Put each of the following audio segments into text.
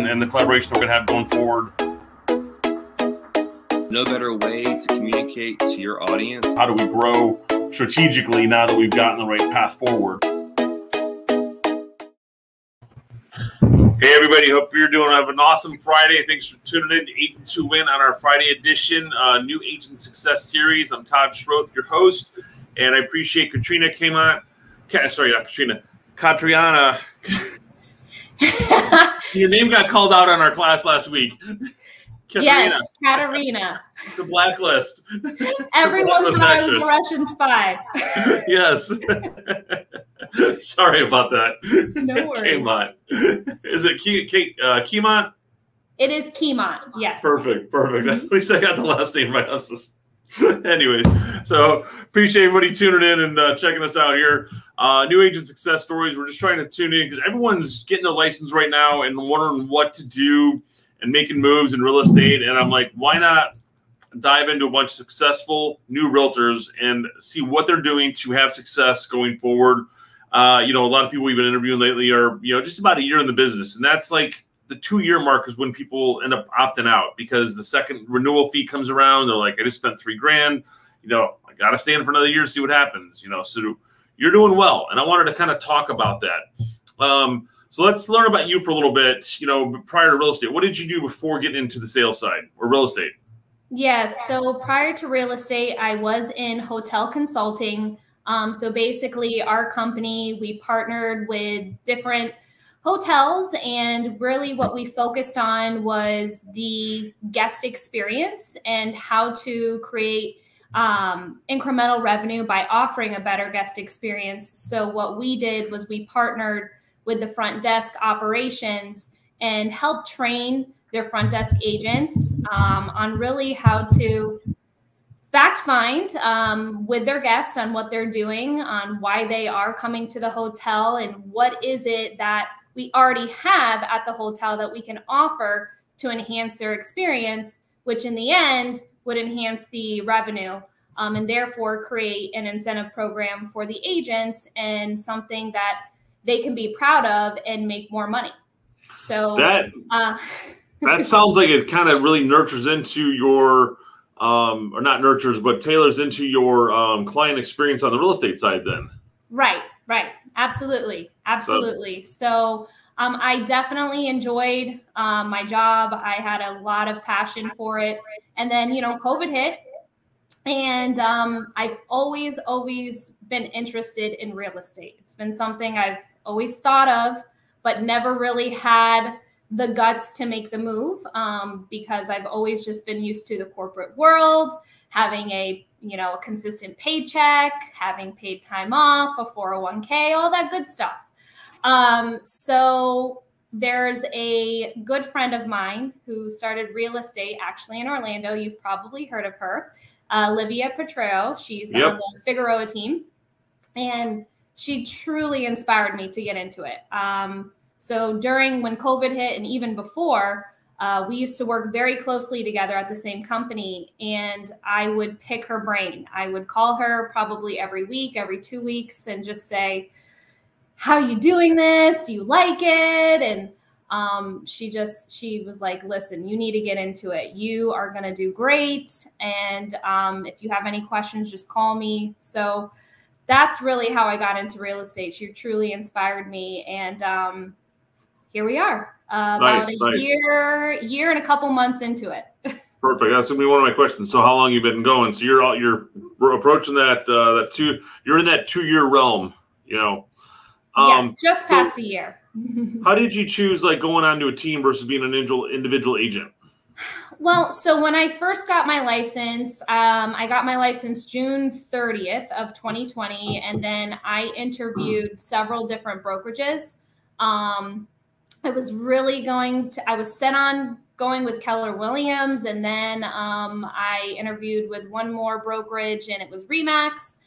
And the collaboration we're going to have going forward. No better way to communicate to your audience. How do we grow strategically now that we've gotten the right path forward? Hey everybody, hope you're doing have an awesome Friday. Thanks for tuning in to Agents Who Win on our Friday edition, new Agent Success Series. I'm Todd Schroth, your host, and I appreciate Katrina Keymont. Sorry, not Katrina. Katerina. Your name got called out on our class last week. Katerina. Yes, Katerina. The blacklist. Everyone thought I was a Russian spy. Yes. Sorry about that. No worries. Keymont. Is it Keymont? It is Keymont, yes. Perfect, perfect. At least I got the last name right. Anyways, so appreciate everybody tuning in and checking us out here. New Agent Success Stories. We're just trying to tune in because everyone's getting their license right now and wondering what to do and making moves in real estate. And I'm like, why not dive into a bunch of successful new realtors and see what they're doing to have success going forward. You know, a lot of people we've been interviewing lately are, you know, just about a year in the business. And that's like the 2-year mark is when people end up opting out because the second renewal fee comes around. They're like, I just spent $3,000. You know, I got to stay in for another year to see what happens. You know, so you're doing well. And I wanted to kind of talk about that. So let's learn about you for a little bit, you know, prior to real estate. What did you do before getting into the sales side or real estate? Yes. So prior to real estate, I was in hotel consulting. So basically our company, we partnered with different hotels, and really what we focused on was the guest experience and how to create incremental revenue by offering a better guest experience. So what we did was we partnered with the front desk operations and helped train their front desk agents on really how to fact find with their guests on what they're doing, on why they are coming to the hotel, and what is it that we already have at the hotel that we can offer to enhance their experience, which in the end would enhance the revenue and therefore create an incentive program for the agents and something that they can be proud of and make more money. So that sounds like it kind of really nurtures into your, or not nurtures, but tailors into your client experience on the real estate side then. Right, right. Absolutely. Absolutely. So I definitely enjoyed my job. I had a lot of passion for it. And then, you know, COVID hit. And I've always been interested in real estate. It's been something I've always thought of, but never really had the guts to make the move because I've always just been used to the corporate world, having a, you know, a consistent paycheck, having paid time off, a 401k, all that good stuff. So there's a good friend of mine who started real estate actually in Orlando. You've probably heard of her, 𝐓𝐴 She's on the Figueroa team, and she truly inspired me to get into it. So when COVID hit and even before, we used to work very closely together at the same company, and I would pick her brain. I would call her probably every week, every 2 weeks, and just say, how are you doing this? Do you like it? And she was like, listen, you need to get into it. You are going to do great. And if you have any questions, just call me. So that's really how I got into real estate. She truly inspired me. And here we are, about a year and a couple months into it. Perfect. That's gonna be one of my questions. So how long you been going? So you're approaching that you're in that 2-year realm, you know. Yes, just past a year. How did you choose like going onto a team versus being an individual agent? Well, so when I first got my license, I got my license June 30th of 2020, and then I interviewed several different brokerages. I was really I was set on going with Keller Williams, and then I interviewed with one more brokerage, and it was RE/MAX.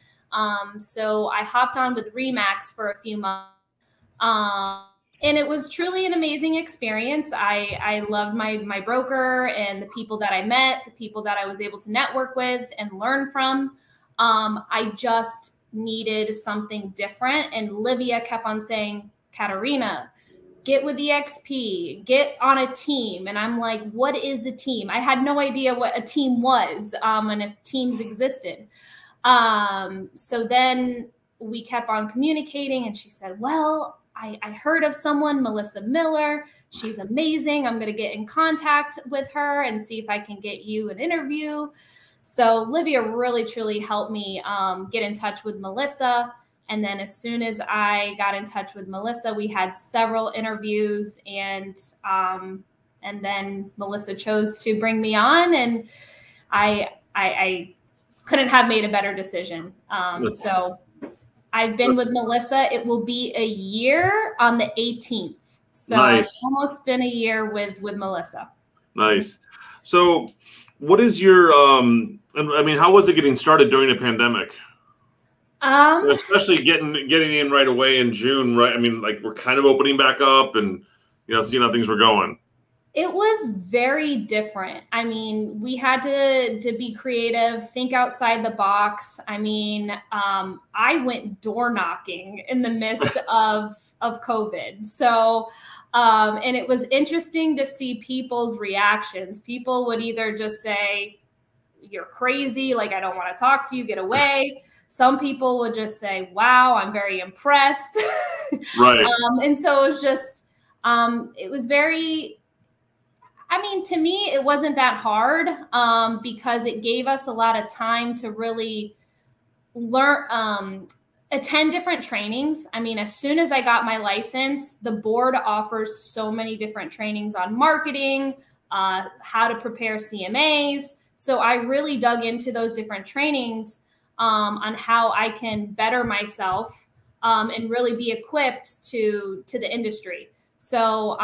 So I hopped on with RE/MAX for a few months. And it was truly an amazing experience. I loved my broker and the people that I met, the people that I was able to network with and learn from. I just needed something different. And Livia kept on saying, Katerina, get with EXP, get on a team. And I'm like, what is the team? I had no idea what a team was, and if teams existed. So then we kept on communicating, and she said, well, I heard of someone, Melissa Miller. She's amazing. I'm going to get in contact with her and see if I can get you an interview. So Livia really, truly helped me get in touch with Melissa. And then as soon as I got in touch with Melissa, we had several interviews, and then Melissa chose to bring me on, and I couldn't have made a better decision. So I've been with Melissa. It will be a year on the 18th. So nice. It's almost been a year with Melissa. Nice. So what is your, I mean, how was it getting started during the pandemic? Especially getting in right away in June, right? I mean, like, we're kind of opening back up and, you know, seeing how things were going. It was very different. I mean, we had to be creative, think outside the box. I mean, I went door knocking in the midst of COVID. So, and it was interesting to see people's reactions. People would either just say, you're crazy, like, I don't want to talk to you, get away. Some people would just say, wow, I'm very impressed. Right. And so it was just, it was very, I mean, to me, it wasn't that hard because it gave us a lot of time to really learn, attend different trainings. I mean, as soon as I got my license, the board offers so many different trainings on marketing, how to prepare CMAs. So I really dug into those different trainings on how I can better myself and really be equipped to the industry. So,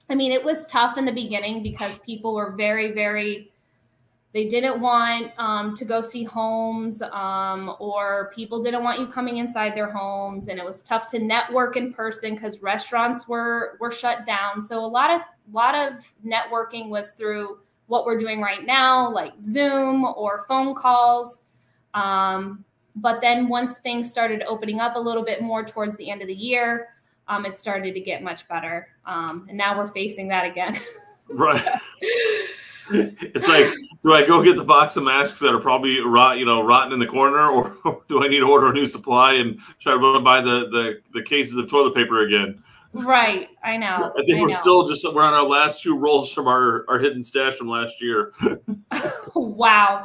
I mean, it was tough in the beginning because people were very, very, they didn't want to go see homes, or people didn't want you coming inside their homes. And it was tough to network in person because restaurants were shut down. So a lot of networking was through what we're doing right now, like Zoom or phone calls. But then once things started opening up a little bit more towards the end of the year, it started to get much better. And now we're facing that again. Right. It's like, do I go get the box of masks that are probably rotten in the corner, or do I need to order a new supply and try to run by the cases of toilet paper again? Right. I know. I think we're on our last few rolls from our hidden stash from last year. Wow.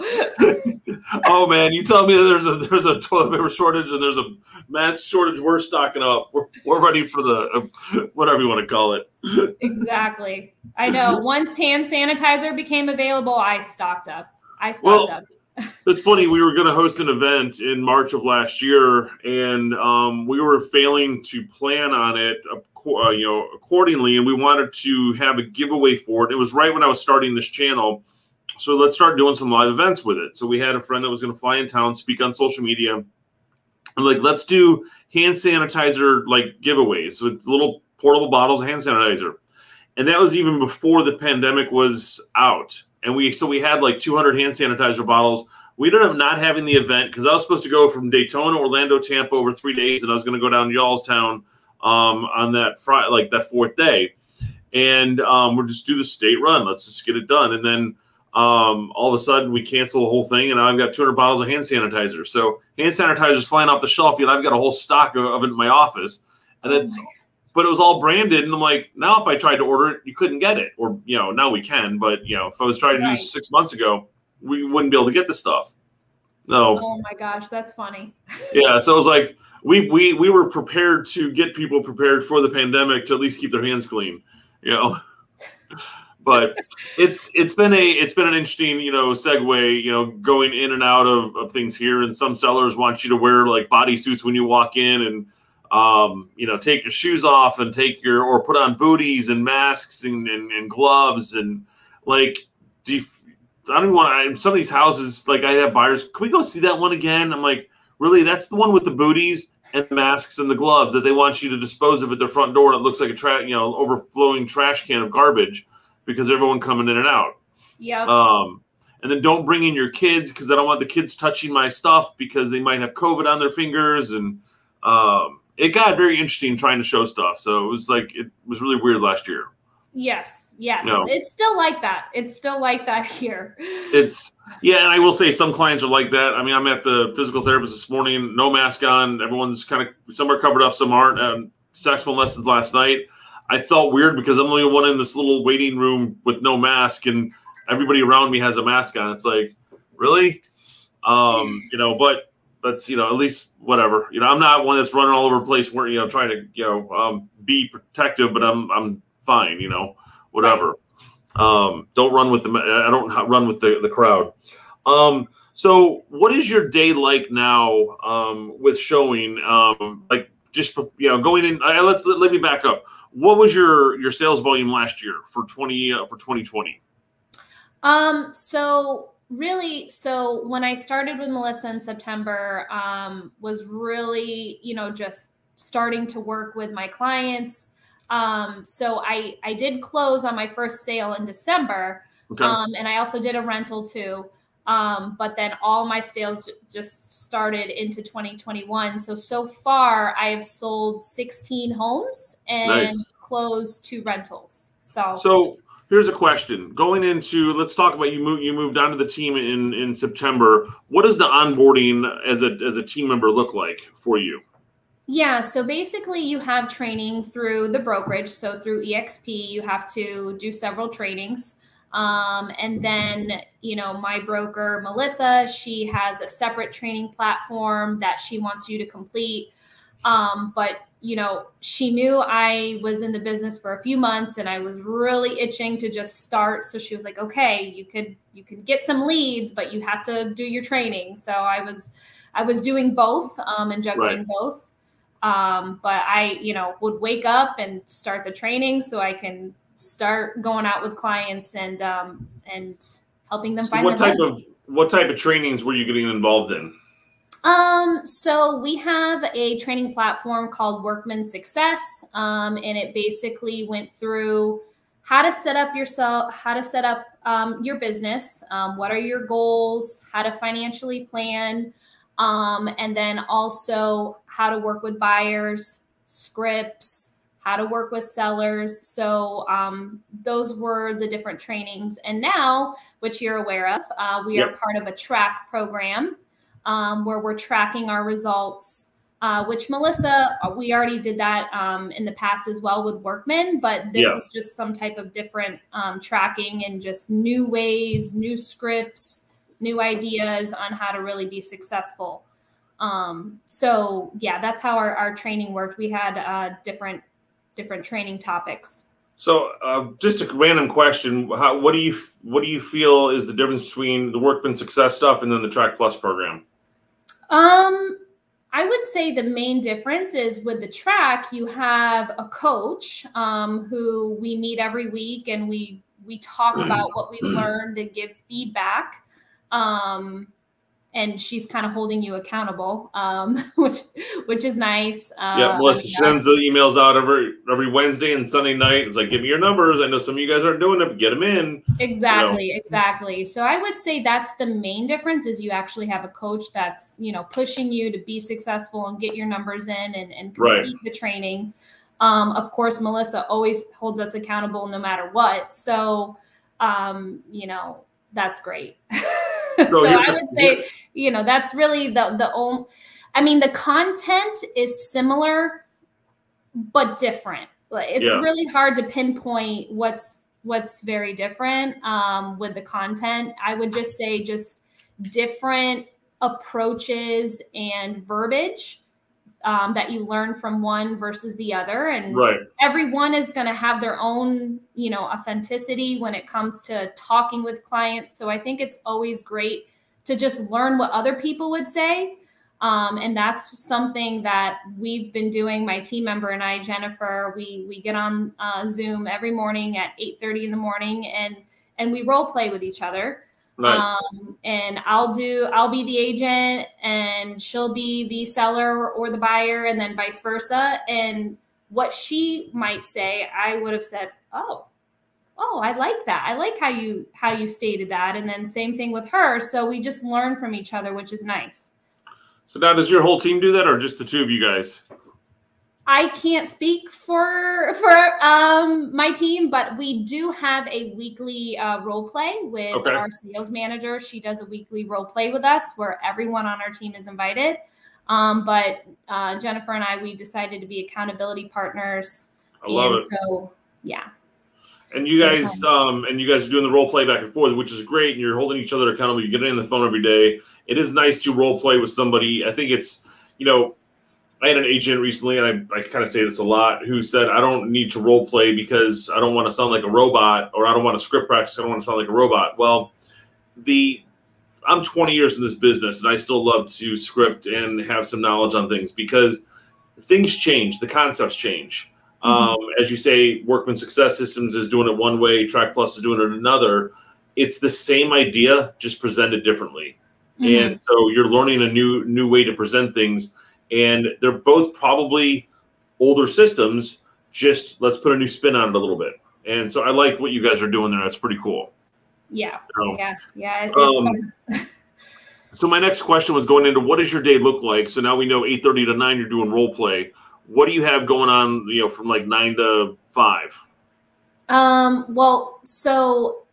Oh man, you tell me that there's a toilet paper shortage and there's a mask shortage. We're stocking up. We're ready for the whatever you want to call it. Exactly. I know. Once hand sanitizer became available, I stocked up. Up. It's funny. We were going to host an event in March of last year, and we were failing to plan on it, accordingly. And we wanted to have a giveaway for it. It was right when I was starting this channel. So let's start doing some live events with it. So we had a friend that was going to fly in town, speak on social media. And like, let's do hand sanitizer, like, giveaways. So it's little portable bottles of hand sanitizer. And that was even before the pandemic was out. And we had like 200 hand sanitizer bottles. We ended up not having the event because I was supposed to go from Daytona, Orlando, Tampa over 3 days, and I was going to go down to Y'allstown on that Friday, like that fourth day. And we'll just do the state run. Let's just get it done. And then all of a sudden we cancel the whole thing, and now I've got 200 bottles of hand sanitizer. So hand sanitizer is flying off the shelf, yet I've got a whole stock of it in my office. And but it was all branded, and I'm like, now if I tried to order it, you couldn't get it. Or, now we can, but, if I was trying to do this 6 months ago, we wouldn't be able to get the stuff. No. Oh my gosh, that's funny. Yeah, so it was like we were prepared to get people prepared for the pandemic to at least keep their hands clean, But it's been an interesting, segue, going in and out of things here. And some sellers want you to wear like bodysuits when you walk in, and take your shoes off and or put on booties and masks and gloves, and like, I don't even want some of these houses. Like, I have buyers, can we go see that one again? I'm like, really? That's the one with the booties and the masks and the gloves that they want you to dispose of at their front door. And it looks like a overflowing trash can of garbage because everyone coming in and out. Yep. And then don't bring in your kids, because I don't want the kids touching my stuff because they might have COVID on their fingers. And it got very interesting trying to show stuff. So it was really weird last year. Yes. Yes. No. It's still like that. It's still like that here. Yeah. And I will say some clients are like that. I mean, I'm at the physical therapist this morning, no mask on. Everyone's some are covered up, some aren't. Sexual lessons last night. I felt weird because I'm the only one in this little waiting room with no mask and everybody around me has a mask on. It's like, really? But that's, at least whatever. I'm not one that's running all over the place where, trying to, be protective, but I'm fine, whatever. Right. Don't run with I don't run with the crowd. So what is your day like now, with showing, just, going in, let me back up. What was your sales volume last year for 2020? So when I started with Melissa in September, was really, just starting to work with my clients. So I did close on my first sale in December. Okay. And I also did a rental too. But then all my sales just started into 2021. So far I have sold 16 homes and closed 2 rentals. So here's a question. Going into, let's talk about you moved onto the team in September. What does the onboarding as a team member look like for you? Yeah, so basically you have training through the brokerage. So through EXP, you have to do several trainings. And then, my broker, Melissa, she has a separate training platform that she wants you to complete. But, she knew I was in the business for a few months and I was really itching to just start. So she was like, okay, you could get some leads, but you have to do your training. So I was doing both, and juggling both. But I, would wake up and start the training so I can start going out with clients and helping them find their home. What type of trainings were you getting involved in? So we have a training platform called Workman Success. And it basically went through how to set up your business, what are your goals, how to financially plan, and then also how to work with buyers, scripts, how to work with sellers. So those were the different trainings. And now, which you're aware of, we are part of a track program where we're tracking our results, which Melissa, we already did that in the past as well with Workman, but this is just some type of different tracking and just new ways, new scripts, new ideas on how to really be successful. So yeah, that's how our training worked. We had different training topics. So just a random question. What do you feel is the difference between the Workman Success stuff and then the Track Plus program? I would say the main difference is with the track, you have a coach who we meet every week and we talk about what we've learned and give feedback. And she's kind of holding you accountable, which is nice. Melissa sends the emails out every Wednesday and Sunday night. It's like, give me your numbers. I know some of you guys aren't doing it, but get them in. Exactly. So I would say that's the main difference is you actually have a coach that's, pushing you to be successful and get your numbers in and complete the training. Of course, Melissa always holds us accountable no matter what. So, that's great. So I would say, that's really the only, the content is similar, but different. It's really hard to pinpoint what's very different with the content. I would just say just different approaches and verbiage that you learn from one versus the other. And everyone is going to have their own, authenticity when it comes to talking with clients. So I think it's always great to just learn what other people would say. And that's something that we've been doing. My team member and I, Jennifer, we get on Zoom every morning at 8:30 in the morning and we role play with each other. Nice. And I'll be the agent and she'll be the seller or the buyer and then vice versa. And what she might say, I would have said, oh, I like that. I like how you stated that. And then same thing with her. So we just learn from each other, which is nice. So now does your whole team do that or just the two of you guys? I can't speak for my team, but we do have a weekly role play with our sales manager. She does a weekly role play with us where everyone on our team is invited. But Jennifer and I, we decided to be accountability partners. I love it. So yeah. And you guys are doing the role play back and forth, which is great. And you're holding each other accountable. You get in the phone every day. It is nice to role play with somebody. I think it's, you know, I had an agent recently, and I kind of say this a lot, who said, I don't need to role play because I don't want to sound like a robot, or I don't want to script practice. I don't want to sound like a robot. Well, I'm 20 years in this business, and I still love to script and have some knowledge on things because things change. The concepts change. As you say, Workman Success Systems is doing it one way. Track Plus is doing it another. It's the same idea, just presented differently. And so you're learning a new way to present things. And they're both probably older systems, just let's put a new spin on it a little bit. And so I like what you guys are doing there. That's pretty cool. Yeah. So, yeah. It's fun. So my next question was going into what does your day look like? So now we know 8:30 to 9 you're doing role play. What do you have going on, you know, from like 9 to 5? Well, so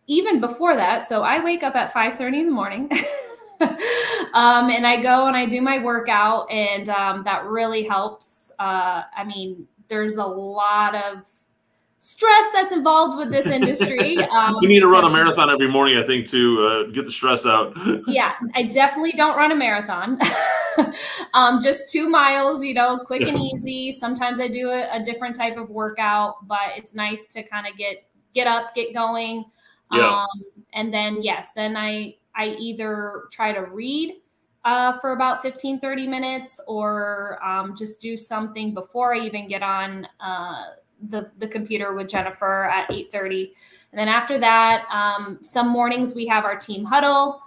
even before that, so I wake up at 5:30 in the morning. And I go and I do my workout, and that really helps. I mean, there's a lot of stress that's involved with this industry. You need to run a marathon every morning, I think, to get the stress out. Yeah, I definitely don't run a marathon. Just 2 miles, you know, quick and easy. Sometimes I do a different type of workout, but it's nice to kind of get up, get going. Yeah. And then, yes, then I either try to read for about 15-30 minutes, or just do something before I even get on the computer with Jennifer at 8:30. And then after that, some mornings we have our team huddle.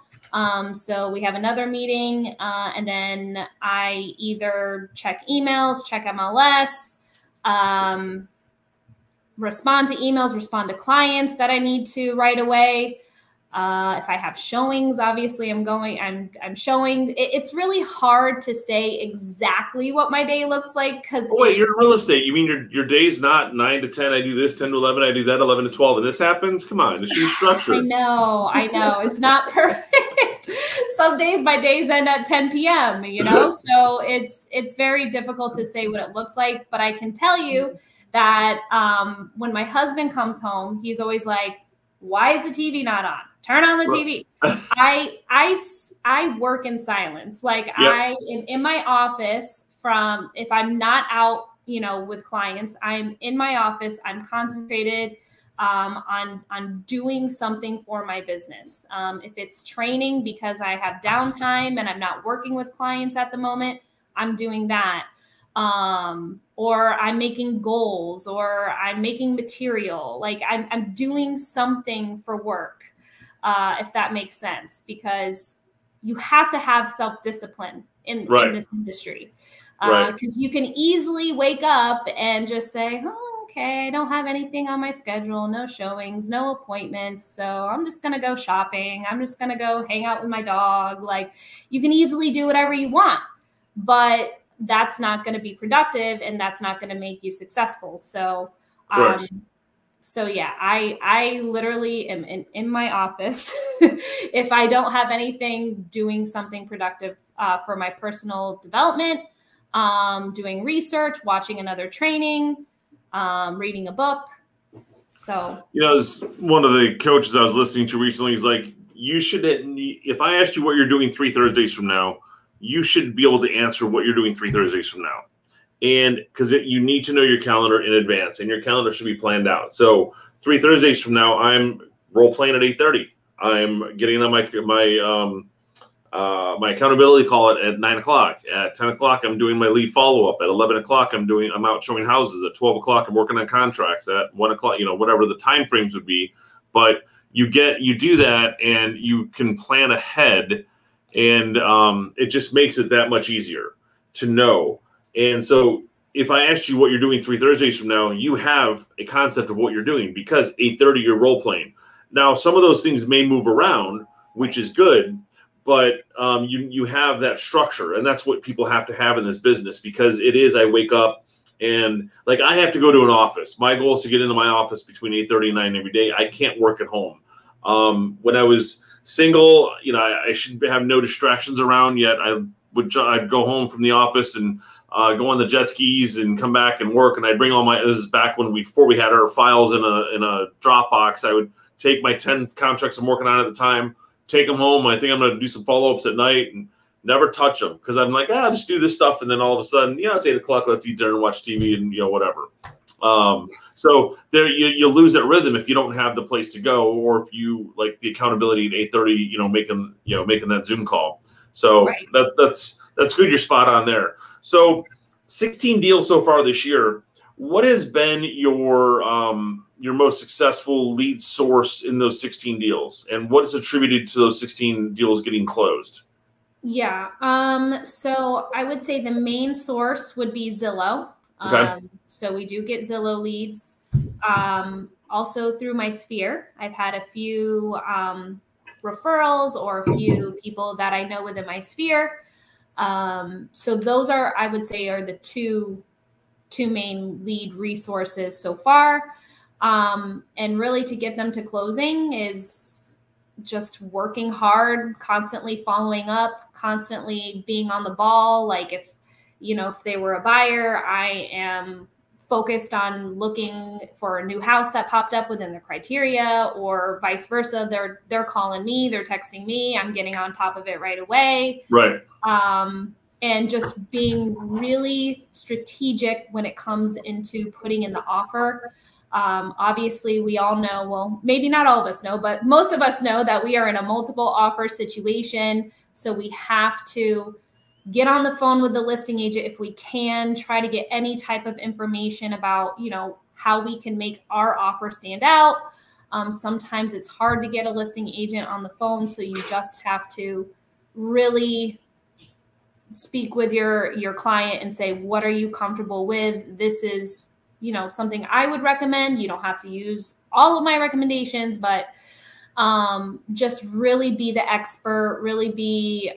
So we have another meeting, and then I either check emails, check MLS, respond to emails, respond to clients that I need to right away. If I have showings, obviously I'm showing. It's really hard to say exactly what my day looks like because wait, you're in real estate. You mean your day's not 9 to 10? I do this, 10 to 11. I do that, 11 to 12, and this happens. Come on, it's your structure. I know. It's not perfect. Some days my days end at 10 p.m. You know, so it's very difficult to say what it looks like. But I can tell you that when my husband comes home, he's always like, "Why is the TV not on? Turn on the TV." I work in silence. Like yep. I am in my office if I'm not out, you know, with clients, I'm in my office. I'm concentrated on doing something for my business. If it's training because I have downtime and I'm not working with clients at the moment, I'm doing that. Or I'm making goals, or I'm making material. Like I'm doing something for work. If that makes sense, because you have to have self-discipline in this industry. Because you can easily wake up and just say, "Oh, okay, I don't have anything on my schedule, no showings, no appointments, so I'm just going to go shopping. I'm just going to go hang out with my dog." Like, you can easily do whatever you want, but that's not going to be productive, and that's not going to make you successful. So, so yeah, I literally am in my office. If I don't have anything, doing something productive for my personal development, doing research, watching another training, reading a book. So, you know, as one of the coaches I was listening to recently, he's like, you should, if I asked you what you're doing 3 Thursdays from now, you should be able to answer what you're doing 3 Thursdays from now. And because you need to know your calendar in advance, and your calendar should be planned out. So 3 Thursdays from now, I'm role playing at 8:30. I'm getting on my accountability call at 9 o'clock. At 10 o'clock, I'm doing my lead follow up. At 11 o'clock, I'm out showing houses. At 12 o'clock, I'm working on contracts. At 1 o'clock, you know, whatever the time frames would be. But you do that, and you can plan ahead, and it just makes it that much easier to know. And so if I asked you what you're doing 3 Thursdays from now, you have a concept of what you're doing, because 8:30 you're role playing. Now, some of those things may move around, which is good, but you have that structure, and that's what people have to have in this business, because it is, I wake up, And like, I have to go to an office. My goal is to get into my office between 8:30 and 9 every day. I can't work at home. When I was single, you know, I should have no distractions around yet. I'd go home from the office and go on the jet skis and come back and work. And I'd bring all this is back before we had our files in a Dropbox. I would take my 10 contracts I'm working on at the time, take them home. I think I'm going to do some follow-ups at night and never touch them, because I'm like, I'll just do this stuff. And then all of a sudden, yeah, it's 8 o'clock. Let's eat dinner and watch TV and, you know, whatever. So there you lose that rhythm if you don't have the place to go, or if you like the accountability at 8:30, you know, making that Zoom call. So Right. that's good. You're spot on there. So 16 deals so far this year. What has been your most successful lead source in those 16 deals, and what is attributed to those 16 deals getting closed? Yeah. So I would say the main source would be Zillow. Okay. So we do get Zillow leads. Also through my sphere, I've had a few referrals or a few people that I know within my sphere. So those are, I would say, are the two main lead resources so far. And really to get them to closing is just working hard, constantly following up, constantly being on the ball. Like if they were a buyer, I am focused on looking for a new house that popped up within the criteria, or vice versa. They're calling me, they're texting me, I'm getting on top of it right away. Right. And just being really strategic when it comes into putting in the offer. Obviously, we all know, well, maybe not all of us know, but most of us know that we are in a multiple offer situation. So we have to get on the phone with the listing agent if we can, try to get any type of information about, you know, how we can make our offer stand out. Sometimes it's hard to get a listing agent on the phone, so you just have to really speak with your client and say, what are you comfortable with? This is, you know, something I would recommend. You don't have to use all of my recommendations, but just really be the expert, really be,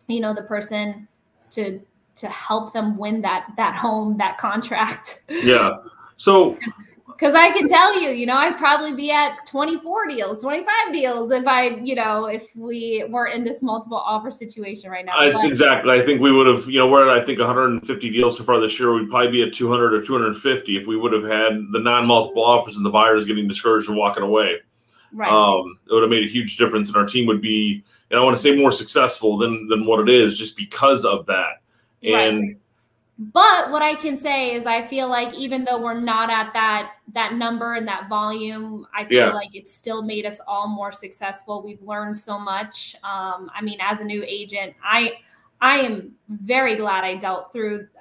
you know, the person to help them win that home, that contract. Yeah. So, because I can tell you, you know, I'd probably be at 24 deals, 25 deals if we were in this multiple offer situation right now. Exactly. I think we would have, you know, we're at, I think 150 deals so far this year. We'd probably be at 200 or 250 if we would have had the non-multiple offers and the buyers getting discouraged and walking away. Right. It would have made a huge difference, and our team would be, and I want to say more successful than what it is, just because of that. And right. But what I can say is I feel like even though we're not at that number and that volume, I feel like it's still made us all more successful. We've learned so much. I mean, as a new agent, I am very glad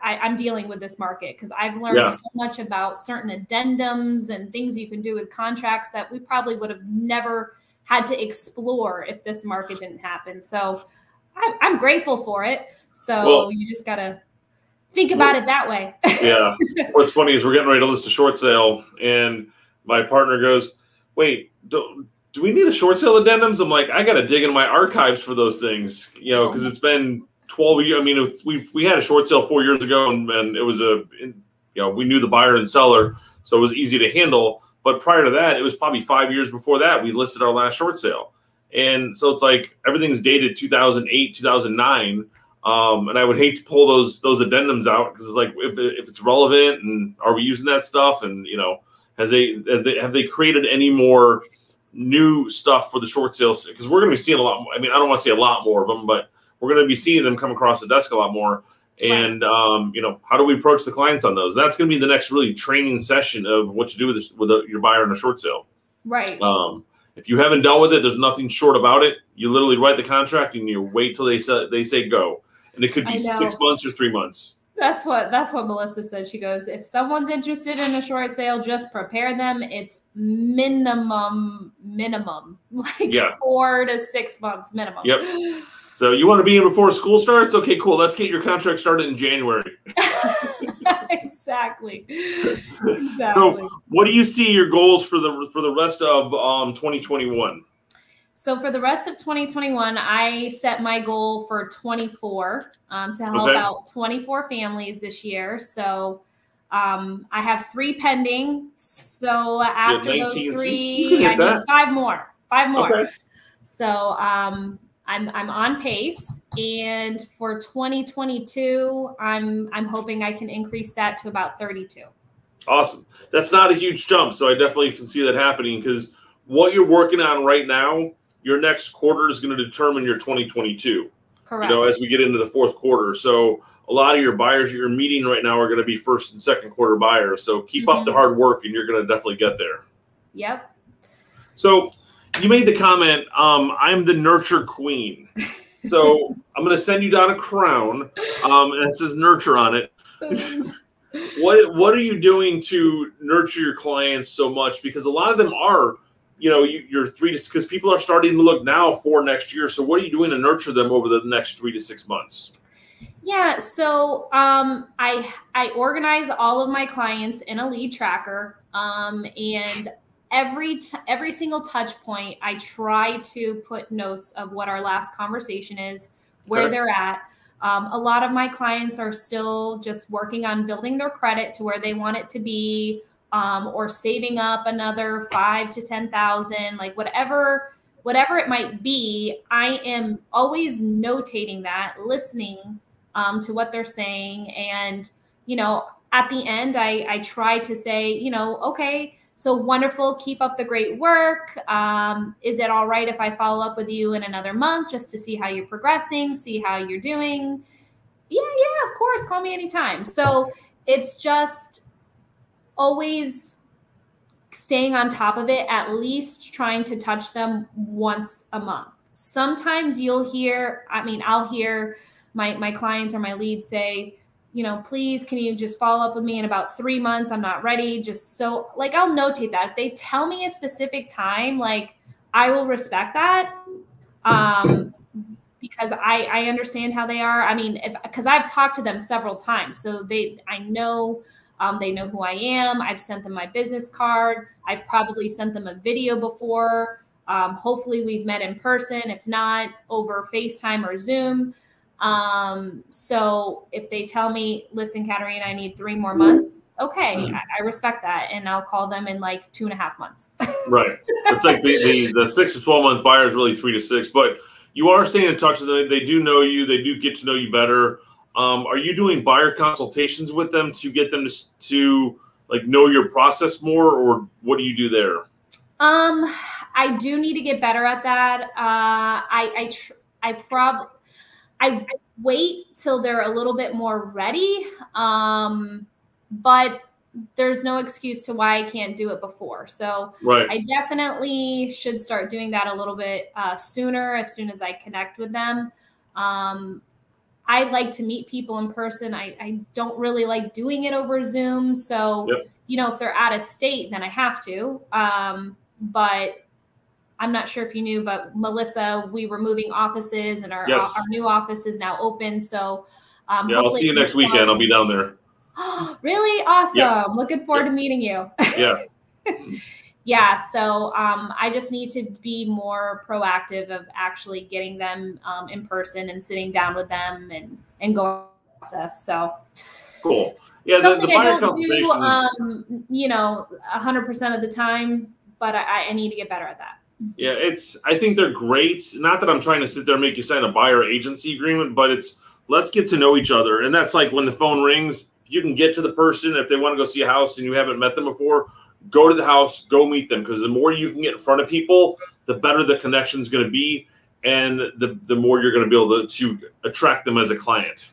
I'm dealing with this market, because I've learned so much about certain addendums and things you can do with contracts that we probably would have never had to explore if this market didn't happen. So I'm grateful for it. So you just got to think about it that way. Yeah. What's funny is we're getting ready to list a short sale, and my partner goes, wait, do we need a short sale addendums? I'm like, I got to dig into my archives for those things, you know, because it's been 12 years. I mean, we had a short sale 4 years ago, and it was we knew the buyer and seller, so it was easy to handle. But prior to that, it was probably 5 years before that we listed our last short sale. And so it's like everything's dated 2008, 2009. And I would hate to pull those addendums out, because it's like, if it's relevant, and are we using that stuff? And, you know, have they created any more new stuff for the short sales? Because we're going to be seeing a lot more. I mean, I don't want to say a lot more of them, but we're going to be seeing them come across the desk a lot more. And, you know, how do we approach the clients on those? That's going to be the next really training session of what to do with your buyer in a short sale. Right. If you haven't dealt with it, there's nothing short about it. You literally write the contract and you wait till they say go. And it could be 6 months or 3 months. That's what Melissa says. She goes, if someone's interested in a short sale, just prepare them. It's minimum, like 4 to 6 months minimum. Yep. So you want to be in before school starts? Okay, cool. Let's get your contract started in January. Exactly. So what do you see your goals for the rest of 2021? So for the rest of 2021, I set my goal for 24 to help out 24 families this year. So I have 3 pending. So after those 3, I need 5 more. 5 more. Okay. So I'm on pace, and for 2022, I'm hoping I can increase that to about 32. Awesome. That's not a huge jump, so I definitely can see that happening, because what you're working on right now, your next quarter is going to determine your 2022. Correct. You know, as we get into the 4th quarter. So a lot of your buyers you're meeting right now are going to be 1st and 2nd quarter buyers. So keep up the hard work, and you're going to definitely get there. Yep. So you made the comment, I'm the nurture queen. So I'm going to send you down a crown, and it says nurture on it. What are you doing to nurture your clients so much? Because a lot of them are, you know, you're because people are starting to look now for next year. So what are you doing to nurture them over the next 3 to 6 months? Yeah, so I organize all of my clients in a lead tracker, and every single touch point, I try to put notes of what our last conversation is, where they're at. A lot of my clients are still just working on building their credit to where they want it to be, or saving up another 5,000 to 10,000, like whatever it might be. I am always notating that, listening to what they're saying. And, you know, at the end, I try to say, you know, okay, so wonderful, keep up the great work. Is it all right if I follow up with you in another month just to see how you're progressing, see how you're doing? Yeah, of course, call me anytime. So it's just always staying on top of it, at least trying to touch them once a month. Sometimes I'll hear my clients or my leads say, you know, please, can you just follow up with me in about 3 months? I'm not ready. Just so, like, I'll notate that. If they tell me a specific time, like, I will respect that, because I understand how they are. I mean, because I've talked to them several times, so I know they know who I am. I've sent them my business card. I've probably sent them a video before. Hopefully we've met in person, if not over FaceTime or Zoom. So if they tell me, listen, Katerina, I need 3 more months. Okay. I respect that. And I'll call them in like 2.5 months. Right. It's like the 6 to 12 month buyer is really 3 to 6, but you are staying in touch with them. They do know you. They do get to know you better. Are you doing buyer consultations with them to get them to like know your process more, or what do you do there? I do need to get better at that. I wait till they're a little bit more ready, but there's no excuse to why I can't do it before. So I definitely should start doing that a little bit sooner, as soon as I connect with them. I like to meet people in person. I don't really like doing it over Zoom. So, you know, if they're out of state, then I have to. But I'm not sure if you knew, but Melissa, we were moving offices, and our new office is now open. So I'll see you next weekend. I'll be down there. Really awesome. Yep. Looking forward to meeting you. Yeah. Yeah. So I just need to be more proactive of actually getting them in person and sitting down with them and going through the process. So cool. Yeah. Something I don't do, you know, 100% of the time, but I need to get better at that. Yeah, I think they're great. Not that I'm trying to sit there and make you sign a buyer agency agreement, but let's get to know each other. And that's like when the phone rings, you can get to the person. If they want to go see a house and you haven't met them before, go to the house, go meet them. Because the more you can get in front of people, the better the connection is going to be, and the more you're going to be able to attract them as a client.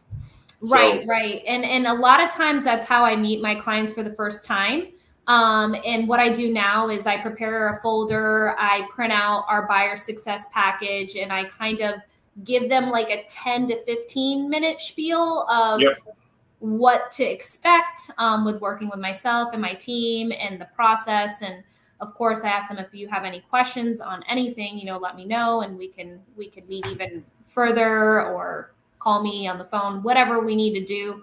Right. And a lot of times that's how I meet my clients for the first time. And what I do now is I prepare a folder, I print out our buyer success package, and I kind of give them like a 10 to 15 minute spiel of what to expect with working with myself and my team and the process. And of course, I ask them, if you have any questions on anything, you know, let me know, and we can meet even further, or call me on the phone, whatever we need to do.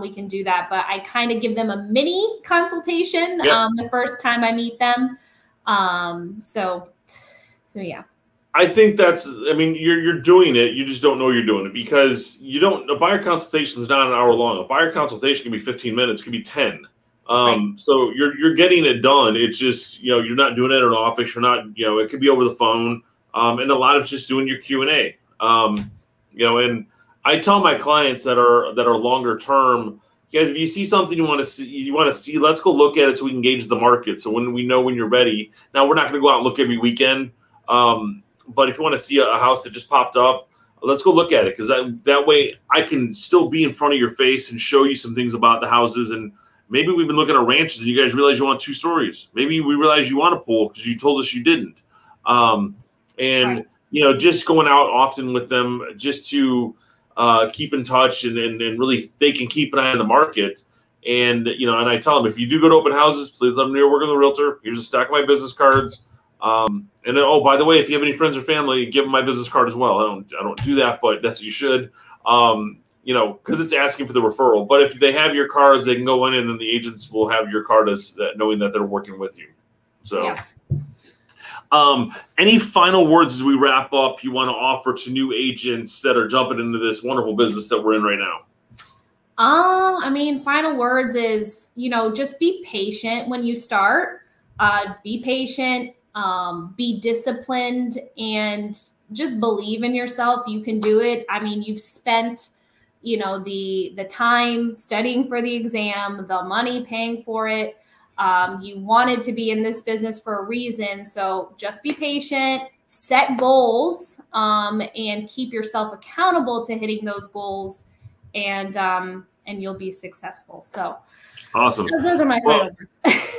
We can do that, but I kind of give them a mini consultation the first time I meet them. So yeah. I think that's, I mean, you're doing it. You just don't know you're doing it because you don't, a buyer consultation is not an hour long. A buyer consultation can be 15 minutes, can be 10. Right. So you're getting it done. It's just, you know, you're not doing it in an office. You're not, you know, it could be over the phone. And a lot of just doing your Q&A. You know, and I tell my clients that are longer term, guys, if you see something you want to see, let's go look at it so we can gauge the market. So when we know when you're ready. Now we're not going to go out and look every weekend. But if you want to see a house that just popped up, let's go look at it, because that way I can still be in front of your face and show you some things about the houses. And maybe we've been looking at ranches and you guys realize you want 2 stories. Maybe we realize you want a pool because you told us you didn't. And, you know, just going out often with them just to keep in touch and really they can keep an eye on the market. And, you know, and I tell them, if you do go to open houses, please let them know you're working with a realtor. Here's a stack of my business cards. And then, oh, by the way, if you have any friends or family, give them my business card as well. I don't do that, but that's what you should. You know, because it's asking for the referral. But if they have your cards, they can go in, and then the agents will have your card as that, knowing that they're working with you. So, yeah. Any final words as we wrap up you want to offer to new agents that are jumping into this wonderful business that we're in right now? I mean, final words is, you know, just be patient when you start. Be patient. Be disciplined, and just believe in yourself. You can do it. I mean, you've spent, you know, the time studying for the exam, the money paying for it. You wanted to be in this business for a reason. So just be patient, set goals, and keep yourself accountable to hitting those goals, and you'll be successful. So awesome. So those are my final words.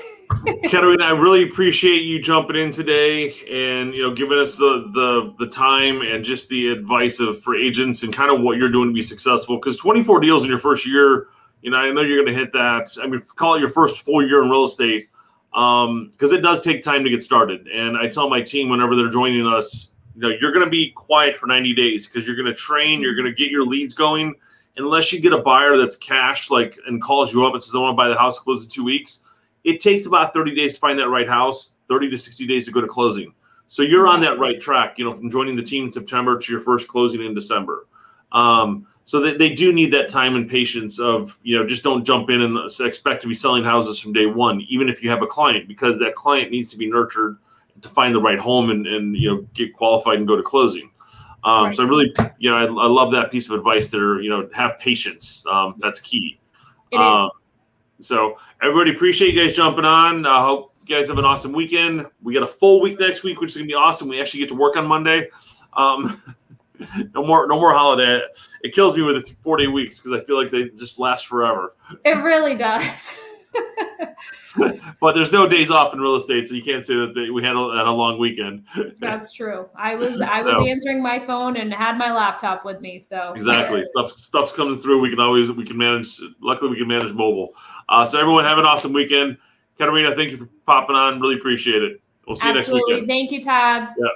Katerina, I really appreciate you jumping in today and, you know, giving us the time and just the advice for agents and kind of what you're doing to be successful. Because 24 deals in your first year, you know, I know you're going to hit that. I mean, call it your first full year in real estate, because it does take time to get started. And I tell my team whenever they're joining us, you know, you're going to be quiet for 90 days because you're going to train, you're going to get your leads going. Unless you get a buyer that's cash, like, and calls you up and says, I want to buy the house, close in 2 weeks. It takes about 30 days to find that right house, 30 to 60 days to go to closing. So you're on that right track, you know, from joining the team in September to your first closing in December. So they do need that time and patience of, you know, just don't jump in and expect to be selling houses from day one, even if you have a client, because that client needs to be nurtured to find the right home and you know, get qualified and go to closing. So I really, you know, I love that piece of advice there, you know, have patience. That's key. It is. So everybody, appreciate you guys jumping on. I hope you guys have an awesome weekend. We got a full week next week, which is gonna be awesome. We actually get to work on Monday. No more holiday. It kills me with the 4-day weeks because I feel like they just last forever. It really does. But there's no days off in real estate, so you can't say that we had a long weekend. That's true. I was answering my phone and had my laptop with me. So exactly, stuff's coming through. We can manage. Luckily, we can manage mobile. So everyone, have an awesome weekend. Katerina, thank you for popping on. Really appreciate it. We'll see you next weekend. Thank you, Todd. Yeah.